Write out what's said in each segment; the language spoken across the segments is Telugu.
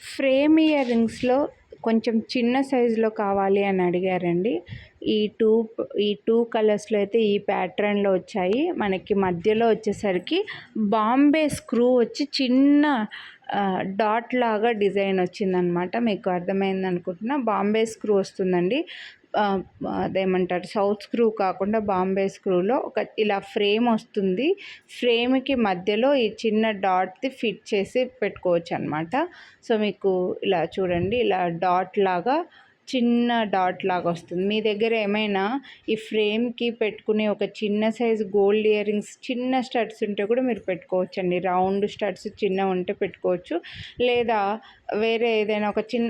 ఫ్రేమ్ ఇయర్ రింగ్స్‌లో కొంచెం చిన్న సైజులో కావాలి అని అడిగారండి. ఈ 2 కలర్స్‌లో అయితే ఈ ప్యాటర్న్‌లో వచ్చాయి. మనకి మధ్యలో వచ్చేసరికి బాంబే స్క్రూ వచ్చి చిన్న డాట్ లాగా డిజైన్ వచ్చిందనమాట. మీకు అర్థమైందనుకుంటున్నా. బాంబే స్క్రూ వస్తుందండి. అదేమంటారు, సౌత్ స్క్రూ కాకుండా బాంబే స్క్రూలో ఇలా ఫ్రేమ్ వస్తుంది. ఫ్రేమ్‌కి మధ్యలో ఈ చిన్న డాట్‌ది ఫిట్ చేసి పెట్టుకోవచ్చనమాట. సో, మీకు ఇలా చూడండి, ఇలా చిన్న డాట్ లాగా వస్తుంది. మీ దగ్గర ఏమైనా ఈ ఫ్రేమ్‌కి పెట్టుకునే ఒక చిన్న సైజు గోల్డ్ ఇయర్ రింగ్స్ చిన్న స్టడ్స్ ఉంటే కూడా మీరు పెట్టుకోవచ్చండి. రౌండ్ స్టడ్స్ చిన్నవి ఉంటే పెట్టుకోవచ్చు. లేదా వేరే ఏదైనా ఒక చిన్న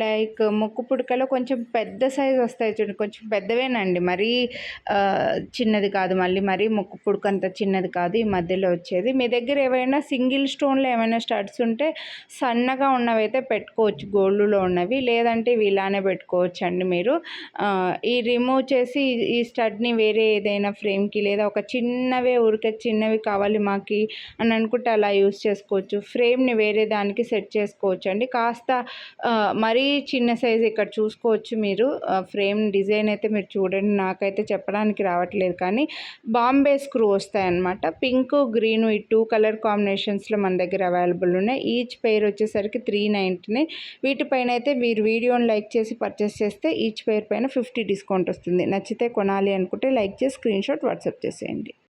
లైక్ ముక్కు పుడకలో కొంచెం పెద్ద సైజు వస్తాయి చూడండి, కొంచెం పెద్దవేనండి, మరీ చిన్నది కాదు, మరీ ముక్కు పుడకంత చిన్నది కాదు, ఈ మధ్యలో వచ్చేది. మీ దగ్గర ఏవైనా సింగిల్ స్టోన్లో ఏమైనా స్టడ్స్ ఉంటే సన్నగా ఉన్నవైతే పెట్టుకోవచ్చు, గోల్డ్లో ఉన్నవి. లేదంటే ఇవి ఇలానే పెట్టుకోవచ్చండి మీరు. ఈ రిమూవ్ చేసి ఈ స్టడ్ని వేరే ఏదైనా ఫ్రేమ్కి, లేదా ఒక చిన్నవి కావాలి మాకి అని అనుకుంటే అలా యూస్ చేసుకోవచ్చు. ఫ్రేమ్ని వేరే దానికి సెట్ చేసుకోవచ్చు అండి. కాస్త మరీ చిన్న సైజు ఇక్కడ చూసుకోవచ్చు మీరు. ఫ్రేమ్ డిజైన్ అయితే మీరు చూడండి, నాకైతే చెప్పడానికి రావట్లేదు, కానీ బాంబే స్క్రూ వస్తాయన్నమాట. పింక్, గ్రీను ఈ 2 కలర్ కాంబినేషన్స్లో మన దగ్గర అవైలబుల్ ఉన్నాయి. ఈచ్ పెయిర్ వచ్చేసరికి 399. వీటిపైన అయితే మీరు వీడియోని లైక్ చేసి పర్చేస్ చేస్తే ఈచ్ పెయిర్ పైన 50 డిస్కౌంట్ వస్తుంది. నచ్చితే కొనాలి అనుకుంటే లైక్ చేసి స్క్రీన్‌షాట్ వాట్సాప్ చేసేయండి.